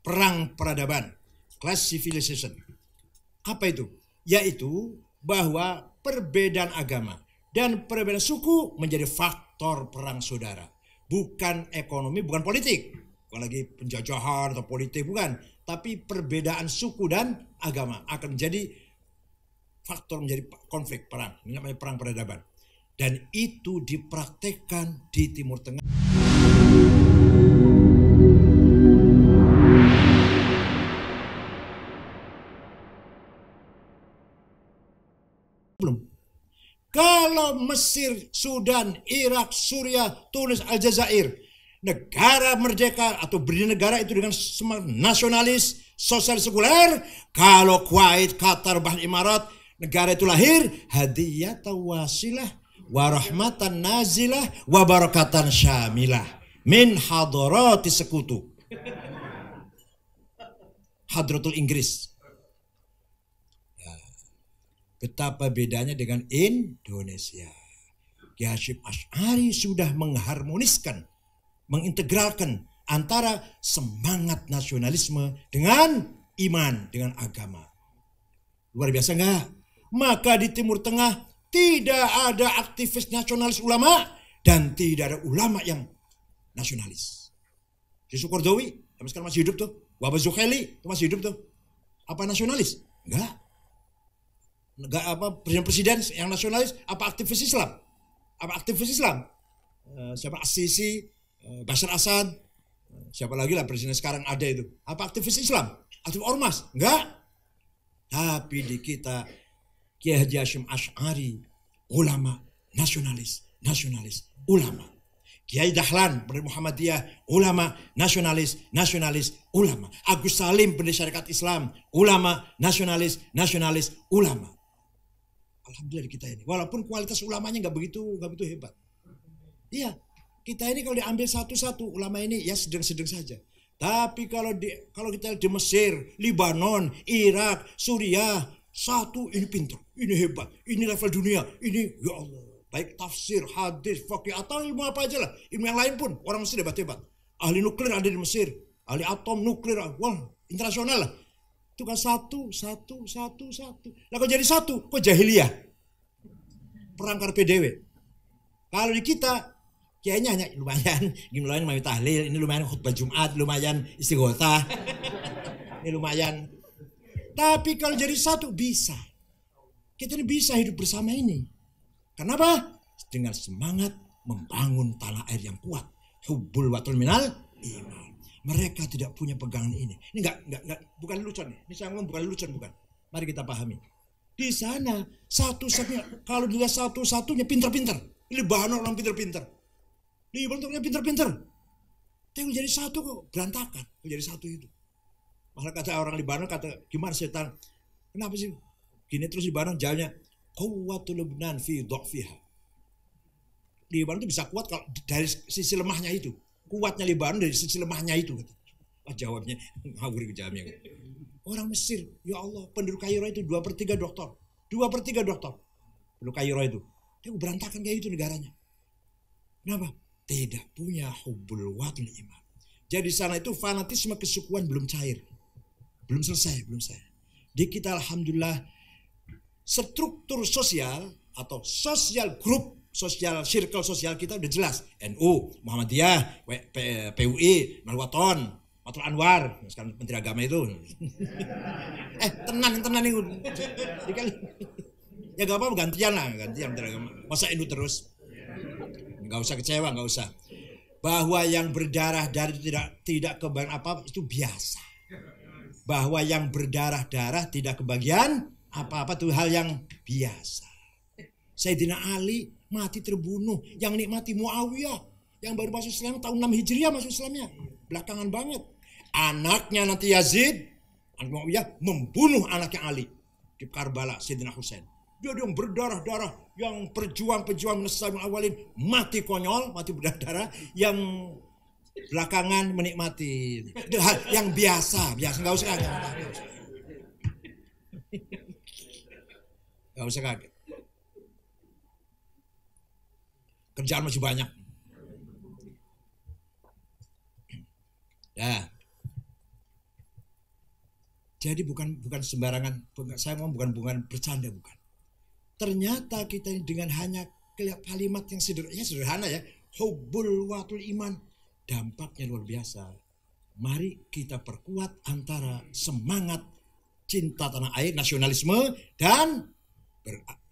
perang peradaban, class civilization. Apa itu? Yaitu bahwa perbedaan agama dan perbedaan suku menjadi faktor perang saudara. Bukan ekonomi, bukan politik. Bukan lagi penjajahan atau politik, bukan. Tapi perbedaan suku dan agama akan menjadi faktor menjadi konflik perang. Ini namanya perang peradaban. Dan itu dipraktekkan di Timur Tengah. Belum. Kalau Mesir, Sudan, Irak, Suriah, Tunis, Aljazair, negara merdeka atau berdiri negara itu dengan semangat nasionalis, sosial sekuler. Kalau Kuwait, Qatar, Bahrain, Emirat, negara itu lahir hadiyatan wasilah, warahmatan nazilah, wabarakatan syamilah min hadarati sekutu. Hadratul Inggris. Betapa bedanya dengan Indonesia. Kiai Hasyim Asy'ari sudah mengharmoniskan, mengintegralkan antara semangat nasionalisme dengan iman, dengan agama. Luar biasa enggak? Maka di Timur Tengah tidak ada aktivis nasionalis ulama dan tidak ada ulama yang nasionalis. Yusuf Qaradawi, yang sekarang masih hidup tuh. Wahbah Zuhaili, itu masih hidup tuh. Apa nasionalis? Enggak. Apa presiden yang nasionalis? Apa aktivis Islam? Apa aktivis Islam? Siapa As-Sisi, Bashar Assad, siapa lagi lah presiden sekarang ada itu? Apa aktivis Islam? Aktivis ormas? Enggak. Tapi di kita Kiai Haji Hasyim Asy'ari ulama nasionalis, ulama. Kiai Dahlan pendiri Muhammadiyah ulama nasionalis, ulama. Agus Salim pendiri Syarikat Islam ulama nasionalis, ulama. Alhamdulillah di kita ini. Walaupun kualitas ulamanya nggak begitu hebat. Iya, kita ini kalau diambil satu-satu ulama ini ya sedang-sedang saja. Tapi kalau kita di Mesir, Libanon, Irak, Suriah, satu ini pintar, ini hebat, ini level dunia, ini ya Allah. Baik tafsir, hadis, fikih atau ilmu apa aja lah. Ilmu yang lain pun orang Mesir hebat-hebat. Ahli nuklir ada di Mesir, ahli atom nuklir, wah internasional lah. Itu kan satu. Lah kok jadi satu? Kok jahiliyah? Perang karpe dewe. Kalau di kita, kayaknya hanya lumayan main tahlil, ini lumayan khutbah Jumat, lumayan istighosah, ini lumayan. Tapi kalau jadi satu bisa. Kita ini bisa hidup bersama ini. Kenapa? Dengan semangat membangun tanah air yang kuat. Hubbul watul minal iman. Mereka tidak punya pegangan ini. Ini enggak bukan lelucon nih. Ini saya ngomong bukan lelucon, bukan. Mari kita pahami. Di sana satu-satunya, kalau dilihat satu-satunya pintar-pintar. Ini bahan orang pintar-pintar. Ini bentuknya pintar-pintar. Tapi jadi satu kok berantakan. Jadi satu itu. Malah kata orang Libanon, kata gimana setan? Kenapa sih? Gini terus Libanon jawabnya, quwwatul Lubnan fi dha'fiha. Libanon itu bisa kuat kalau dari sisi lemahnya itu. Kuatnya Libanon dari sisi lemahnya itu. Jawabnya ngawur jawabnya. Orang Mesir, ya Allah, penduduk Kairo itu 2/3 doktor. 2/3 doktor. Penduduk Kairo itu. Dia berantakan kayak itu negaranya. Kenapa? Tidak punya hubbul watul iman. Jadi sana itu fanatisme kesukuan belum cair. Belum selesai. Di kita alhamdulillah struktur sosial atau sosial grup, sosial circle sosial kita udah jelas. NU, Muhammadiyah, PUI, Nalwaton, Matul Anwar, sekarang Menteri Agama itu. Tenan itu. Ya gak apa-apa gantian Menteri Agama. Masa NU terus? Gak usah kecewa, gak usah. Bahwa yang berdarah dari tidak kebagian apa itu biasa. Bahwa yang berdarah-darah tidak kebagian apa-apa itu hal yang biasa. Sayyidina Ali mati terbunuh, yang nikmati Muawiyah yang baru masuk Islam tahun 6 Hijriah masuk Islamnya. Belakangan banget. Anaknya nanti Yazid, anak Muawiyah membunuh anaknya Ali di Karbala, Sayyidina Husain. Dia yang berdarah-darah, yang pejuang-pejuang Nasaibul Awalin mati konyol, mati berdarah, yang belakangan menikmati yang biasa, nggak usah kaget. Nggak usah kaget. Kerjaan masih banyak. Ya. Jadi bukan sembarangan, saya ngomong bukan bercanda, bukan. Ternyata kita ini dengan hanya kalimat yang sederhana ya, hubbul watul iman, dampaknya luar biasa. Mari kita perkuat antara semangat cinta tanah air, nasionalisme, dan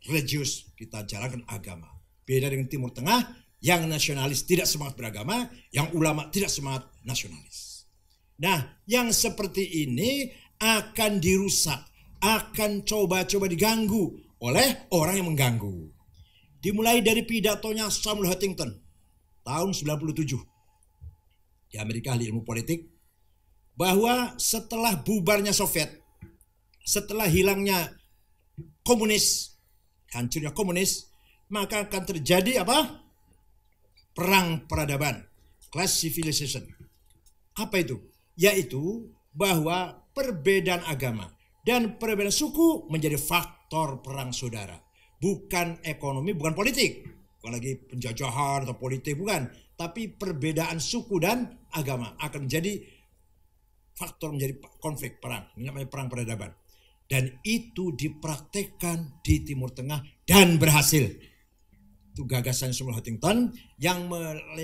religius, kita jalankan agama. Beda dengan Timur Tengah, yang nasionalis tidak semangat beragama, yang ulama tidak semangat nasionalis. Nah, yang seperti ini akan dirusak, akan coba-coba diganggu oleh orang yang mengganggu. Dimulai dari pidatonya Samuel Huntington tahun 97 di Amerika, ahli ilmu politik, bahwa setelah bubarnya Soviet, setelah hilangnya komunis, hancurnya komunis, maka akan terjadi apa? Perang peradaban, class civilization. Apa itu? Yaitu bahwa perbedaan agama dan perbedaan suku menjadi faktor perang saudara. Bukan ekonomi, bukan politik. Bukan lagi penjajahan atau politik, bukan. Tapi perbedaan suku dan agama akan menjadi faktor, menjadi konflik, perang. Ini namanya perang peradaban. Dan itu dipraktekkan di Timur Tengah dan berhasil. Itu gagasan Samuel Huntington yang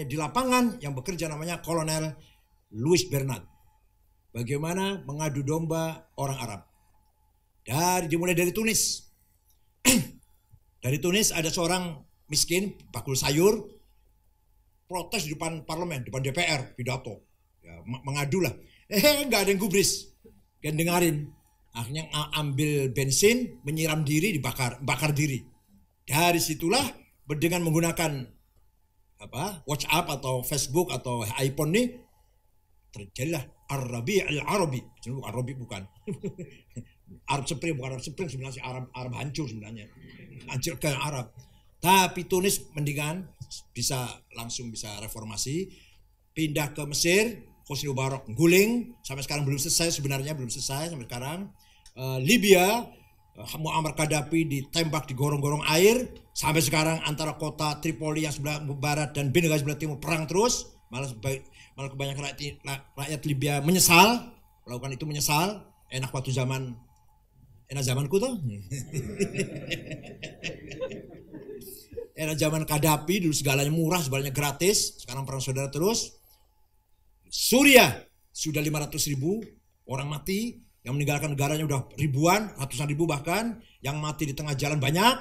di lapangan yang bekerja namanya Kolonel Louis Bernard. Bagaimana mengadu domba orang Arab. Dimulai dari Tunis. Dari Tunis ada seorang miskin, bakul sayur, protes di depan parlemen, di depan DPR, pidato. Ya, mengadu lah. Nggak ada yang gubris. Kan dengarin. Akhirnya ambil bensin, menyiram diri, bakar diri. Dari situlah dengan menggunakan WhatsApp atau Facebook atau iPhone nih, terjadilah Arabi, bukan. Arab Spring, bukan Arab Spring sebenarnya, Arab hancur sebenarnya. Hancur ke Arab. Tapi Tunis mendingan langsung bisa reformasi, pindah ke Mesir, Hosni Mubarak guling, sampai sekarang belum selesai sebenarnya, sampai sekarang. Libya, Muammar Gaddafi ditembak di gorong-gorong air, sampai sekarang antara kota Tripoli yang sebelah barat dan Benghazi sebelah timur perang terus. Malah kebanyakan rakyat Libya menyesal, melakukan itu menyesal. Enak zamanku tuh. Era zaman Gaddafi dulu segalanya murah, segalanya gratis. Sekarang perang saudara terus. Suriah sudah 500.000 orang mati, yang meninggalkan negaranya udah ribuan, ratusan ribu bahkan, yang mati di tengah jalan banyak.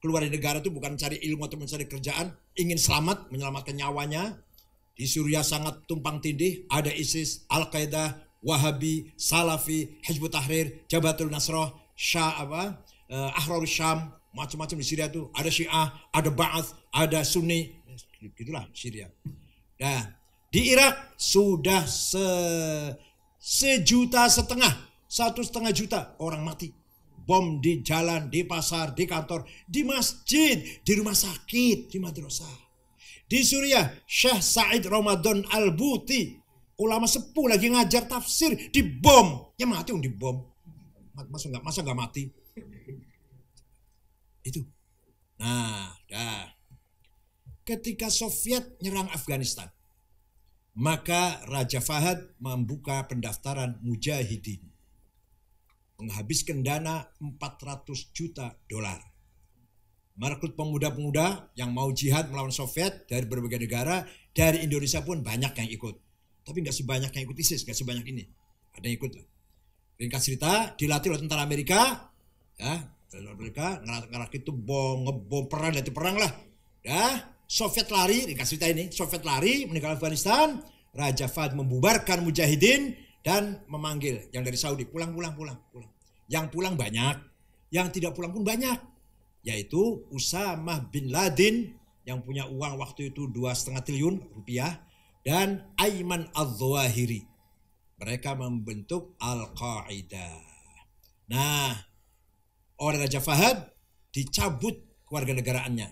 Keluar dari negara itu bukan mencari ilmu atau mencari kerjaan, ingin selamat, menyelamatkan nyawanya. Di Suriah sangat tumpang tindih, ada ISIS, Al-Qaeda, Wahabi, Salafi, Hizbut Tahrir, Jabhatul Nasrah, Ahrarus Syam, macam-macam di Syria itu. Ada Syiah, ada Ba'ath, ada Sunni, gitulah Syria. Nah, di Irak sudah 1,5 juta, 1,5 juta orang mati. Bom di jalan, di pasar, di kantor, di masjid, di rumah sakit, di madrasah. Di Suriah, Syekh Said Ramadan Al-Buti, ulama sepuh lagi ngajar tafsir, dibom. Ya mati dibom. Masa nggak mati? Itu. Nah, ketika Soviet nyerang Afghanistan, maka Raja Fahad membuka pendaftaran mujahidin. Menghabiskan dana $400 juta. Merekrut pemuda-pemuda yang mau jihad melawan Soviet dari berbagai negara. Dari Indonesia pun banyak yang ikut. Tapi nggak sebanyak yang ikut ISIS, nggak sebanyak ini. Ada yang ikut lah. Ringkas cerita, dilatih oleh tentara Amerika. Ya, mereka ngerakit itu ngebom perang lah. Ya, Soviet lari, ringkas cerita ini. Soviet lari, meninggalkan Afghanistan. Raja Fahad membubarkan mujahidin dan memanggil yang dari Saudi, pulang. Yang pulang banyak, yang tidak pulang pun banyak. Yaitu Usamah bin Laden yang punya uang waktu itu 2,5 triliun rupiah, dan Ayman al-Zawahiri. Mereka membentuk Al-Qaeda. Nah, oleh Raja Fahad dicabut kewarganegaraannya.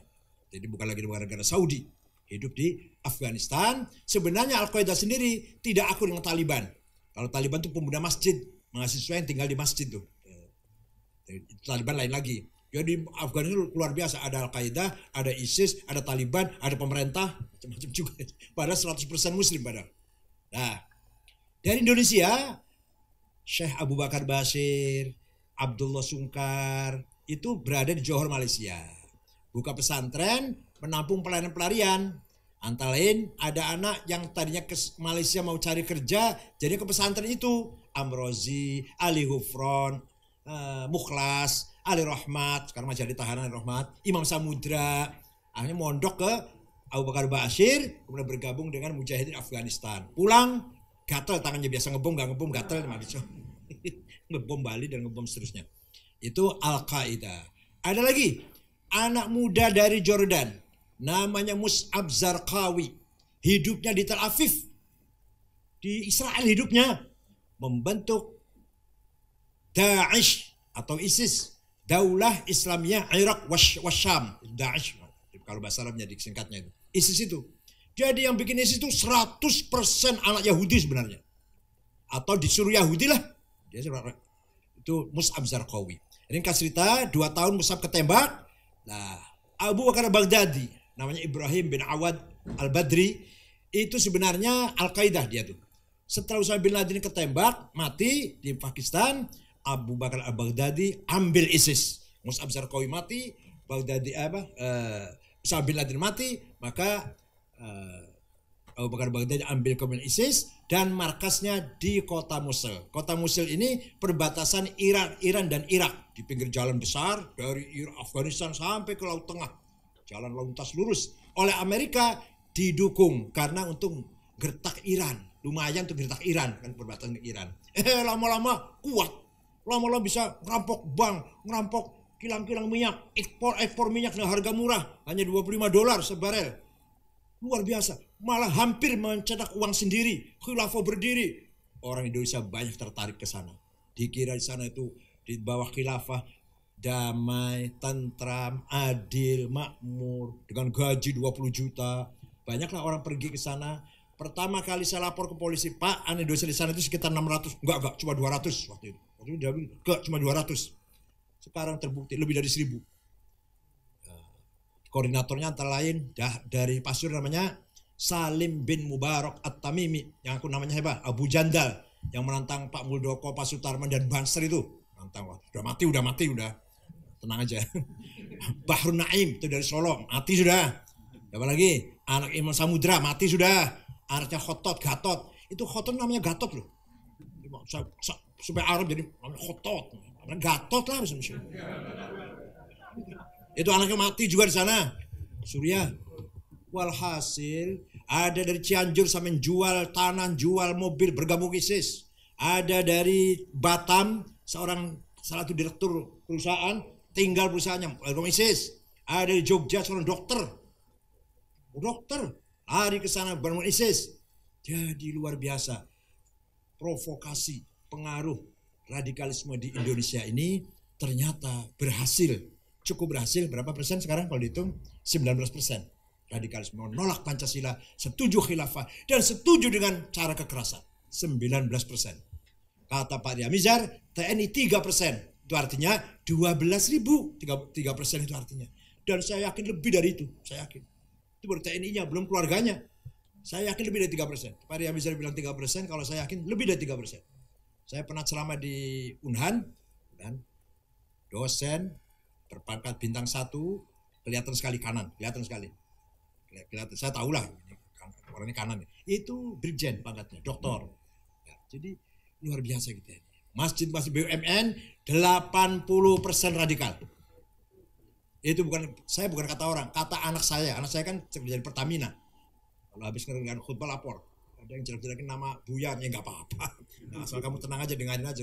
Jadi bukan lagi warga negara Saudi, hidup di Afghanistan. Sebenarnya Al-Qaeda sendiri tidak akur dengan Taliban. Kalau Taliban itu pemuda masjid, mahasiswa yang tinggal di masjid tuh. Taliban lain lagi. Jadi Afghanistan luar biasa, ada Al-Qaeda, ada ISIS, ada Taliban, ada pemerintah, macam-macam juga. Padahal 100% muslim padahal. Nah, dari Indonesia Syekh Abu Bakar Bashir, Abdullah Sungkar, itu berada di Johor, Malaysia. Buka pesantren, menampung pelarian-pelarian. Antara lain ada anak yang tadinya ke Malaysia mau cari kerja, jadi ke pesantren itu. Amrozi, Ali Hufron, Mukhlas, Ali Rahmat, sekarang masih ada tahanan Rahmat, Imam Samudra. Akhirnya mondok ke Abu Bakar Bashir, kemudian bergabung dengan Mujahidin Afghanistan. Pulang, gatel tangannya, biasa ngebom, gak ngebom, gatel. Ngebom Bali dan ngebom seterusnya. Itu Al-Qaeda. Ada lagi, anak muda dari Jordan, namanya Mus'ab Zarqawi. Hidupnya di Tel Aviv, di Israel hidupnya. Membentuk Daesh atau ISIS, Daulah Islamiyah Irak Wasyam. Daesh, kalau bahasa Arabnya disingkatnya itu. ISIS itu. Jadi yang bikin ISIS itu 100% anak Yahudi sebenarnya. Atau disuruh Yahudi lah. Dia itu Mus'ab Zarqawi. Ini kasih cerita, 2 tahun Mus'ab ketembak. Nah, Abu Bakar Baghdadi, namanya Ibrahim bin Awad Al-Badri, itu sebenarnya Al-Qaeda dia tuh. Setelah Usama bin Laden ketembak, mati di Pakistan, Abu Bakar Al-Baghdadi ambil ISIS. Mus'ab Zarqawi mati, Usama bin Laden mati, maka Abu Bakar Baghdadi ambil kemudian ISIS dan markasnya di kota Mosul. Kota Mosul ini perbatasan Iran dan Irak, di pinggir jalan besar dari Afghanistan sampai ke Laut Tengah. Jalan lintas lurus oleh Amerika, didukung karena untuk gertak Iran. Lumayan untuk gertak Iran, kan perbatasan ke Iran. Lama-lama kuat. Lama-lama bisa ngerampok bank, ngerampok kilang-kilang minyak, ekspor minyak dengan harga murah, hanya $25 sebarel. Luar biasa. Malah hampir mencetak uang sendiri. Khilafah berdiri. Orang Indonesia banyak tertarik ke sana. Dikira di sana itu di bawah khilafah damai, tentram, adil, makmur, dengan gaji 20 juta. Banyaklah orang pergi ke sana. Pertama kali saya lapor ke polisi, Pak, anak Indonesia di sana itu sekitar 600. Enggak, cuma 200 waktu itu. Waktu itu dia bilang, enggak, cuma 200. Sekarang terbukti lebih dari 1000. Koordinatornya antara lain dari Pasir namanya Salim bin Mubarak At-Tamimi, yang aku namanya hebat, Abu Jandal, yang menantang Pak Muldoko, Pak Sutarman dan Banser itu. Nantang, udah mati, tenang aja. Bahrun Naim itu dari Solo, mati sudah. Apa lagi? Anak Imam Samudra mati sudah. Anaknya Gatot. Itu Khotot namanya Gatot loh. Supaya Arab jadi namanya Khotot. Gatot lah misalnya. Itu anaknya mati juga di sana. Suriah. Walhasil ada dari Cianjur sampai jual tanah, jual mobil, bergabung ISIS. Ada dari Batam, salah satu direktur perusahaan, tinggal perusahaannya, bergabung ISIS. Ada di Jogja seorang dokter, lari ke sana bergabung ISIS. Jadi luar biasa. Provokasi, pengaruh radikalisme di Indonesia ini ternyata berhasil. Cukup berhasil, berapa persen sekarang kalau dihitung? 19%. Radikalisme menolak Pancasila, setuju khilafah, dan setuju dengan cara kekerasan. 19%. Kata Pak Riamizar, TNI 3%. Itu artinya 12.000. 3% itu artinya. Dan saya yakin lebih dari itu. Saya yakin. Itu baru TNI-nya, belum keluarganya. Saya yakin lebih dari 3%. Pak Riamizar bilang 3%, kalau saya yakin lebih dari 3%. Saya pernah ceramah di Unhan, dan dosen berpangkat bintang 1, kelihatan sekali kanan, kelihatan. Saya tahu lah, orangnya kanan. Itu Brigjen pangkatnya, doktor. Ya, jadi luar biasa gitu ya. Masjid-masjid BUMN 80% radikal. Itu saya bukan kata orang, kata anak saya. Anak saya kan kerja di Pertamina. Kalau habis ngerjain khutbah lapor. Ada yang jelek-jelekin nama Buya, ya nggak apa-apa. Nah, asal kamu tenang aja, dengarin aja.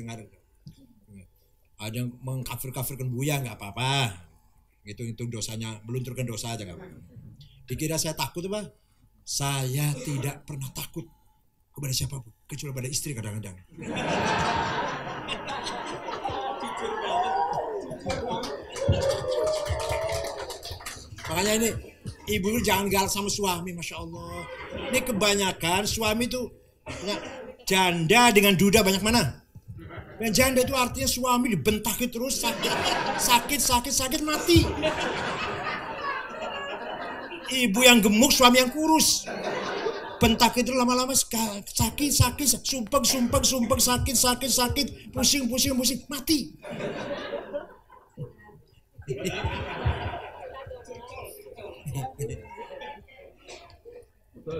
Ada yang mengkafir-kafirkan Buya, nggak apa-apa. Hitung dosanya, melunturkan dosa aja nggak apa-apa. Dikira saya takut apa? Saya tidak pernah takut kepada siapapun, kecuali pada istri kadang-kadang. Makanya ini ibu jangan galak sama suami, Masya Allah. Ini kebanyakan suami tuh janda dengan duda banyak mana? Dan janda itu artinya suami dibentakin terus, sakit mati. Ibu yang gemuk, suami yang kurus. bentak itu lama-lama sakit, sumpek, sakit, pusing, mati.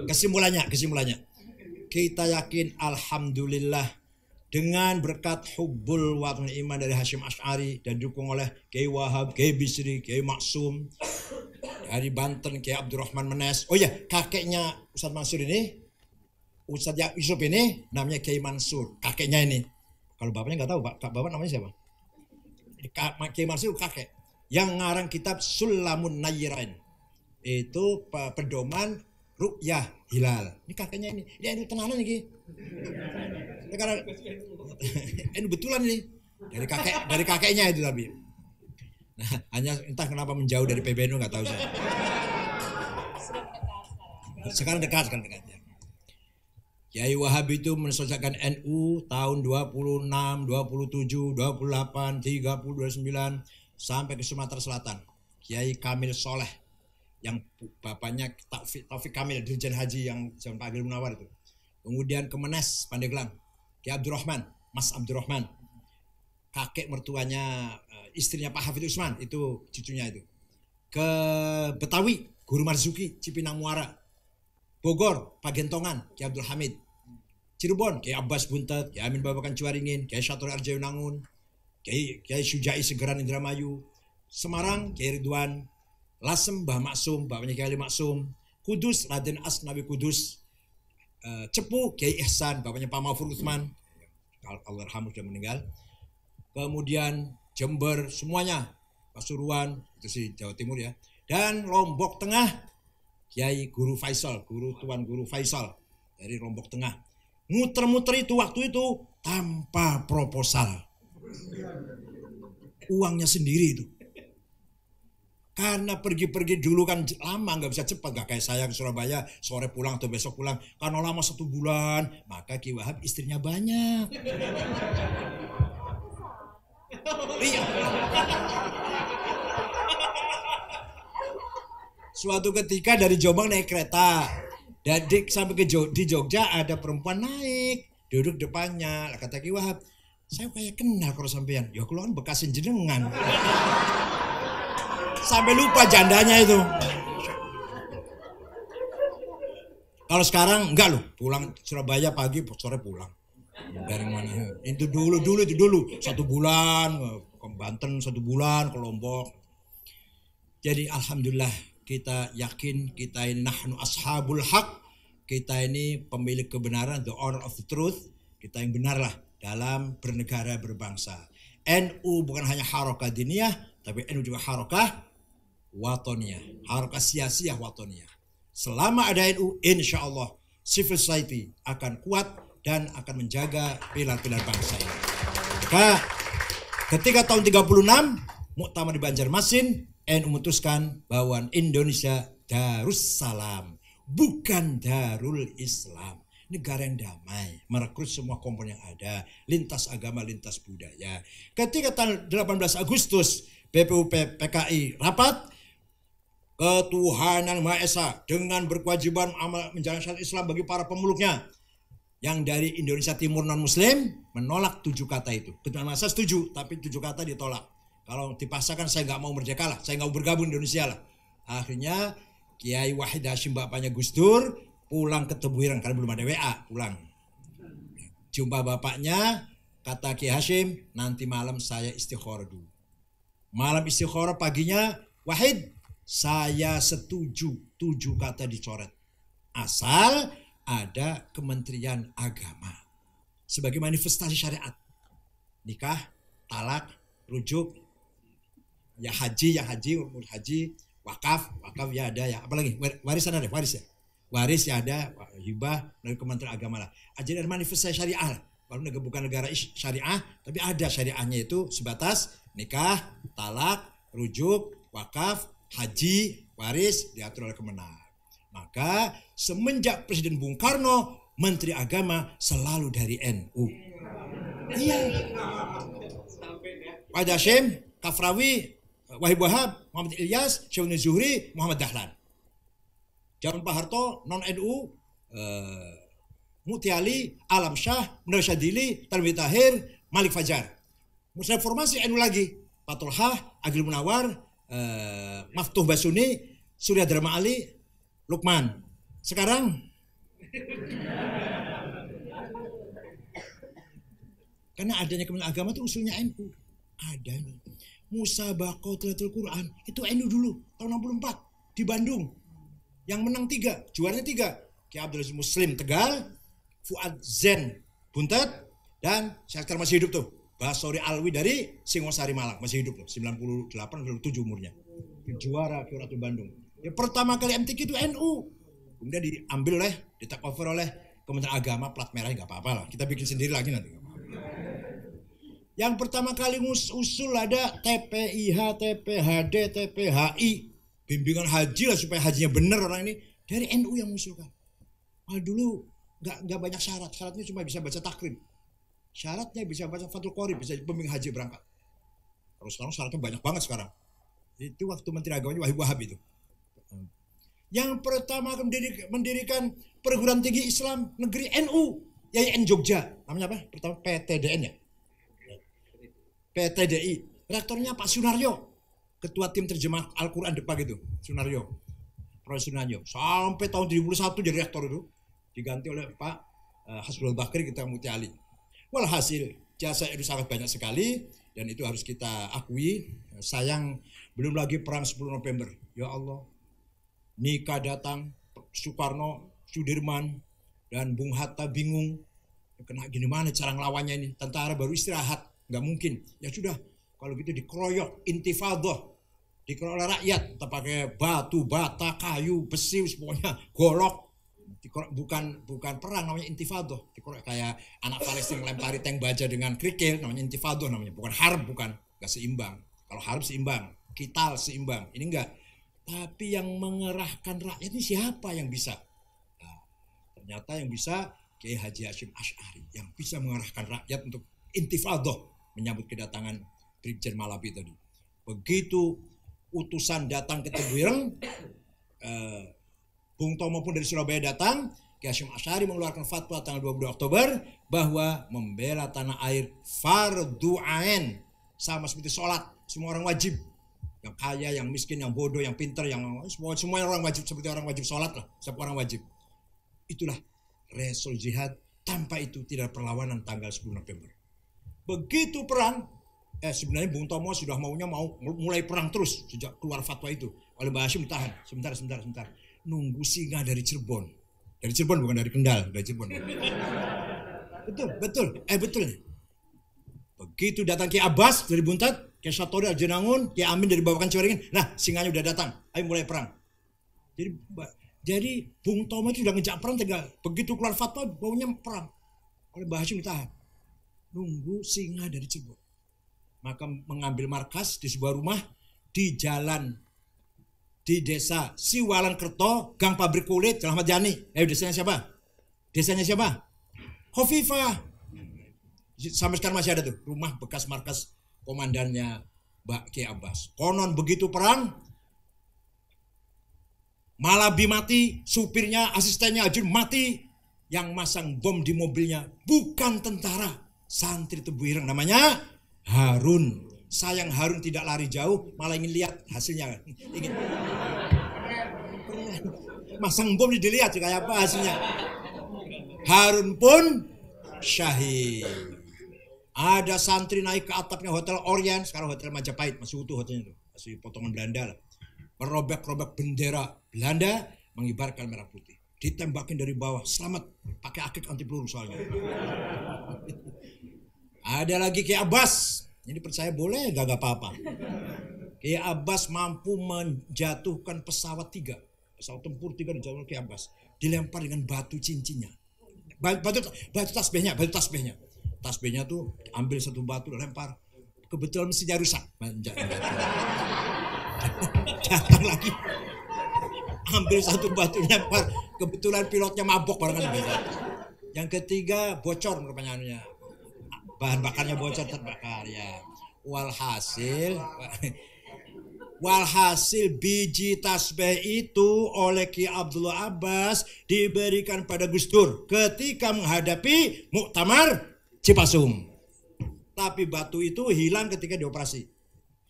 Kesimpulannya, kita yakin alhamdulillah dengan berkat hubbul watan iman dari Hasyim Asy'ari dan didukung oleh Kiai Wahab, Kiai Bisri, Kiai Maksum dari Banten, Kiai Abdurrahman Menes. Oh ya, kakeknya Ustadz Mansur ini, Ustadz Yusuf ini namanya Kiai Mansur, kakeknya ini. Kalau bapaknya nggak tahu, bapak namanya siapa? Kiai Mansur kakek yang ngarang kitab Sulamun Nayyirain. Itu pedoman ru'yah hilal. Ini kakeknya ini. Dia ini tenanan nih. Karena ini betulan nih. Dari kakeknya itu tapi. Nah, hanya entah kenapa menjauh dari PBNU nggak tahu saya. Sekarang dekat ya. Kiai Wahab itu mensosialisasikan NU tahun 26, 27, 28, 30, 29 sampai ke Sumatera Selatan. Kiai Kamil Soleh yang bapaknya Taufik Kamil, Dirjen Haji yang zaman Pak Agil Munawar itu. Kemudian ke Menes, Pandeglang, Kiai Abdurrahman, Mas Abdurrahman. Kakek mertuanya, istrinya Pak Hafidh Usman, itu cucunya itu. Ke Betawi, Guru Marzuki, Cipinang Muara. Bogor, Pak Gentongan, Kiai Abdul Hamid. Cirebon, Kiai Abbas Buntet, Kiai Amin Babakan Cuaringin, Kiai Syatur Arjayunangun, Kiai Syujai Segeran Indramayu. Semarang, Kiai Ridwan. Lasem, Mbah Maksum, bapaknya Kiai Ali Maksum. Kudus, Raden Asnawi Kudus. Cepu, Kiai Ihsan, bapaknya Pak Mahfud Utsman. Allahyarhamu sudah meninggal. Kemudian Jember, semuanya. Pasuruan, itu sih Jawa Timur ya. Dan Lombok Tengah, Kiai Guru Faisal, Tuan Guru Faisal dari Lombok Tengah. Muter-muter itu waktu itu tanpa proposal. Uangnya sendiri itu. Karena pergi-pergi dulu kan lama, nggak bisa cepat, nggak kayak saya ke Surabaya sore pulang atau besok pulang. Karena lama 1 bulan, maka Ki Wahab istrinya banyak. Iya. Suatu ketika dari Jombang naik kereta, Dadik sampai di Jogja ada perempuan naik, duduk depannya. Kata Ki Wahab, saya kayak kenal kalau sampean. Ya keluar bekasin jenengan. Sampai lupa jandanya itu. Kalau sekarang enggak loh, pulang Surabaya pagi, sore pulang. Dari mana? Itu dulu. 1 bulan ke Banten, 1 bulan ke Lombok. Jadi alhamdulillah kita yakin kita ini nahnu ashabul haq. Kita ini pemilik kebenaran, the owner of the truth. Kita yang benarlah dalam bernegara berbangsa. NU bukan hanya harakah diniyah, tapi NU juga harakah watoniyah, harakah siyasiyah watoniyah. Selama ada NU, insya Allah civil society akan kuat dan akan menjaga pilar-pilar bangsa ini. Maka ketika tahun 36 Muktamar di Banjarmasin, NU memutuskan bahwa Indonesia Darussalam, bukan Darul Islam. Negara yang damai, merekrut semua komponen yang ada, lintas agama, lintas budaya. Ketika tanggal 18 Agustus BPUP PKI rapat, ketuhanan Maha Esa dengan berkewajiban amal menjalankan Islam bagi para pemeluknya yang dari Indonesia Timur non-Muslim menolak 7 kata itu. Ketuhanan Maha Esa setuju, tapi 7 kata ditolak. Kalau dipaksakan saya nggak mau merdeka lah, saya nggak mau bergabung Indonesia lah. Akhirnya Kiai Wahid Hasyim bapaknya Gus Dur pulang ke Tebuireng karena belum ada WA, pulang. Jumpa bapaknya, kata Kiai Hasyim, nanti malam saya istikharah dulu. Malam istikharah, paginya, Wahid, saya setuju 7 kata dicoret. Asal ada Kementerian Agama. Sebagai manifestasi syariat. Nikah, talak, rujuk, ya haji, wakaf ya ada ya. Apalagi warisan ada, waris ya. Waris ya ada, hibah dari Kementerian Agama lah. Jadi ada manifestasi syariah lah. Walaupun bukan negara syariah, tapi ada syariahnya itu sebatas nikah, talak, rujuk, wakaf, haji, waris diatur oleh Kemenag. Maka semenjak Presiden Bung Karno, Menteri Agama selalu dari NU. Iya. Pak Hasyim, Kafrawi, Wahib Wahab, Muhammad Ilyas, Syaikhul Zuhri, Muhammad Dahlan. Zaman Pak Harto non NU, Muti Ali, Alam Syah, Nur Syadili, Tanwir Tahir, Malik Fajar. Musnad formasi NU lagi, Fathul Hah, Agil Munawar, Maftuh Basuni, Surya Dharma Ali, Lukman. Sekarang karena adanya Kementerian Agama itu usulnya NU. Ada Musabaqatul Quran itu NU dulu tahun 64 di Bandung. Yang menang 3, juaranya 3. Ki Abdul Aziz Muslim Tegal, Fuad Zen Buntet, dan sekarang masih hidup tuh Basori Alwi dari Singosari Malang, masih hidup tuh, 98-97 umurnya. Juara Kuratul Bandung. Ya, pertama kali MTQ itu NU. Kemudian diambil di take over oleh Kementerian Agama, plat merahnya nggak apa-apa lah. Kita bikin sendiri lagi nanti. Yang pertama kali usul ada TPIH, TPHD, TPHI. Bimbingan haji lah supaya hajinya benar orang ini. Dari NU yang mengusulkan. Dulu nggak banyak syarat. Syaratnya cuma bisa baca takrib. Syaratnya bisa baca Fathul Qorib, bisa pembimbing haji berangkat. Kalau sekarang syaratnya banyak banget sekarang. Itu waktu Menteri Agamanya Wahid Wahab itu. Yang pertama mendirikan perguruan tinggi Islam negeri NU, YIN Jogja. Namanya apa? Pertama PTDN ya. PTDI. Rektornya Pak Sunaryo. Ketua tim terjemah Al-Quran Depak itu. Sunaryo. Prof. Sunaryo. Sampai tahun 2001 jadi rektor itu. Diganti oleh Pak Hasbul Bakri, kita Muti Ali. Walhasil jasa itu sangat banyak sekali. Dan itu harus kita akui. Sayang belum lagi perang 10 November. Ya Allah. Nika datang. Soekarno, Sudirman, dan Bung Hatta bingung. Kena gini mana cara ngelawannya ini. Tentara baru istirahat. Nggak mungkin. Ya sudah. Kalau gitu dikeroyok. Intifadah. Dikeroyok oleh rakyat. Kita pakai batu, bata, kayu, besi. Semuanya golok. Bukan perang, namanya intifadah. Kayak anak Palestina melempari tank baja dengan kerikil, namanya intifadah namanya. Bukan harb, bukan. Nggak seimbang. Kalau harb seimbang. Kital seimbang. Ini enggak. Tapi yang mengerahkan rakyat ini siapa yang bisa? Nah, ternyata yang bisa Kiai Haji Hasyim Asy'ari, yang bisa mengerahkan rakyat untuk intifadah menyambut kedatangan Brigjen Malabi tadi. Begitu utusan datang ke Tebuireng, Bung Tomo pun dari Surabaya datang, Kiai Hasyim Asy'ari mengeluarkan fatwa tanggal 22 Oktober bahwa membela tanah air fardhu ain, sama seperti sholat, semua orang wajib. Yang kaya, yang miskin, yang bodoh, yang pintar, yang semua orang wajib, seperti orang wajib sholat lah, setiap orang wajib. Itulah Resul Jihad. Tanpa itu tidak perlawanan tanggal 10 November. Begitu perang, sebenarnya Bung Tomo sudah mau mulai perang terus sejak keluar fatwa itu. Oleh Mbah Hasyim ditahan. Sebentar. Nunggu singa dari Cirebon. Dari Cirebon bukan dari Kendal, dari Cirebon. Betul. Begitu datang Ki Abbas dari Buntet, Ki Satori Jenangun, Ki Amin dari Babakan Ciwaringin. Nah, singanya udah datang. Ayo mulai perang. Jadi Bung Tomo itu sudah ngejak perang Tegal. Begitu keluar fatwa, baunya perang. Oleh Mbah Hasyim ditahan. Nunggu singa dari Cirebon. Maka mengambil markas di sebuah rumah di jalan di desa Siwalan Kerto, Gang Pabrik Kulit, Jalan Ahmad Yani. Desanya siapa? Khofifah. Sampai sekarang masih ada tuh rumah bekas markas komandannya Mbak Kiai Abbas. Konon begitu perang, Malabi mati, supirnya, asistennya Ajun mati. Yang masang bom di mobilnya bukan tentara, santri Tebuireng, namanya Harun. Sayang Harun tidak lari jauh, malah ingin lihat hasilnya. Masang bom dilihat kayak apa hasilnya. Harun pun syahid. Ada santri naik ke atapnya Hotel Orient, sekarang Hotel Majapahit, masih utuh hotelnya itu, masih potongan Belanda lah. Merobek-robek bendera Belanda, mengibarkan merah putih. Ditembakin dari bawah, selamat, pakai akik anti peluru soalnya. Ada lagi Kiai Abbas, ini percaya boleh gak apa-apa. Kiai Abbas mampu menjatuhkan pesawat 3, pesawat tempur 3 dijatuhkan Kiai Abbas, dilempar dengan batu cincinnya, batu tasbihnya. Tasbihnya tuh ambil satu batu lempar, kebetulan mesinnya rusak, datang lagi ambil satu batu lempar, kebetulan pilotnya mabok barengan. Yang ketiga bocor pertanyaannya, bahan bakarnya bocor terbakar ya. Walhasil Walhasil biji tasbih itu oleh Ki Abdullah Abbas diberikan pada Gus Dur ketika menghadapi Muktamar Cipasung. Tapi batu itu hilang ketika dioperasi.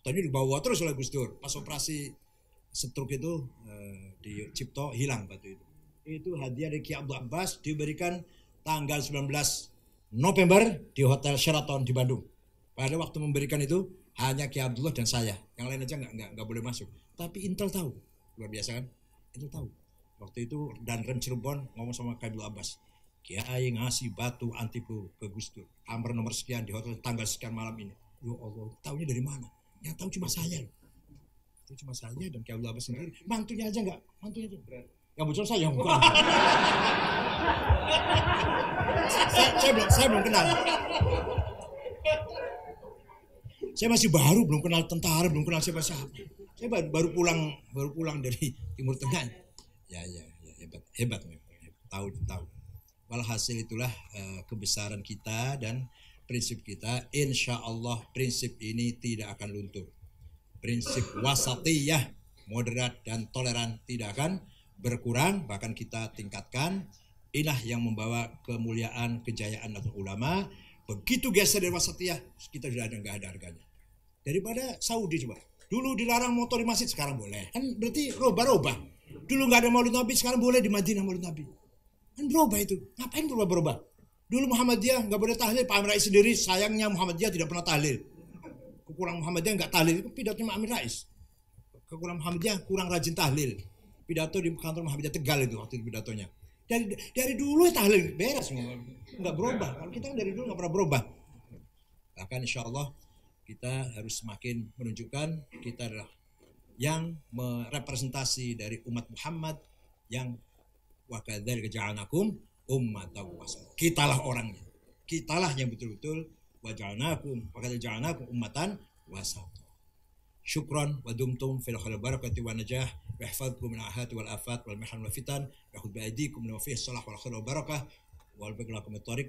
Tadi dibawa terus oleh Gus Dur. Pas operasi stroke itu di Cipto hilang batu itu. Itu hadiah dari Ki Abdullah Abbas diberikan tanggal 19 November di Hotel Sheraton di Bandung. Pada waktu memberikan itu hanya Ki Abdullah dan saya, yang lain aja nggak boleh masuk. Tapi Intel tahu, luar biasa kan? Intel tahu. Waktu itu dan Rem Cirebon ngomong sama Ki Abdullah Abbas, Kiai ngasih batu anti peluru ke Gus Dur, kamar nomor sekian di hotel tanggal sekian malam ini. Ya Allah, tahunya dari mana? Yang tahu cuma saya. Itu cuma saya dan Ki Abdullah Abbas sendiri. Mantunya aja nggak, mantunya aja. Yang bocor saya bukan. saya belum kenal. Saya masih baru, belum kenal tentara, belum kenal siapa-siapa. Saya baru pulang dari Timur Tengah. Ya hebat. Tahu. Walhasil itulah kebesaran kita dan prinsip kita. Insya Allah prinsip ini tidak akan luntur. Prinsip wasatiyah, moderat dan toleran tidak akan berkurang, bahkan kita tingkatkan. Inilah yang membawa kemuliaan, kejayaan Nahdlatul Ulama. Begitu geser dari wasatiyah, kita sudah nggak ada harganya. Daripada Saudi coba. Dulu dilarang motor di masjid, sekarang boleh. Kan berarti robah-robah. Dulu nggak ada Maulid Nabi, sekarang boleh di Madinah Maulid Nabi. Kan berubah itu. Ngapain berubah-berubah? Dulu Muhammadiyah nggak boleh tahlil, Pak Amin Rais sendiri sayangnya Muhammadiyah tidak pernah tahlil. Kekurangan Muhammadiyah nggak tahlil, itu pidato Amin Rais. Kekurangan Muhammadiyah kurang rajin tahlil. Pidato di kantor Muhammadiyah Tegal itu waktu itu pidatonya. Dari dulu tahlil beres semua, nggak berubah. Kalau kita dari dulu nggak pernah berubah. Bahkan insya Allah kita harus semakin menunjukkan kita adalah yang merepresentasi dari umat Muhammad yang wa kadzalika ja'alnakum ummatan wasatan. Kitalah orangnya. Kitalah yang betul-betul wa kadzalika ja'alnakum ummatan wasatan. Syukran wa dumtum fil khair barakati wa najah wa ihfazkum min ahati wal afat wal mihan wal fitan wa khudh bi aydikum wa fihi salah wal khair wal barakah wal biqlakum at-tariq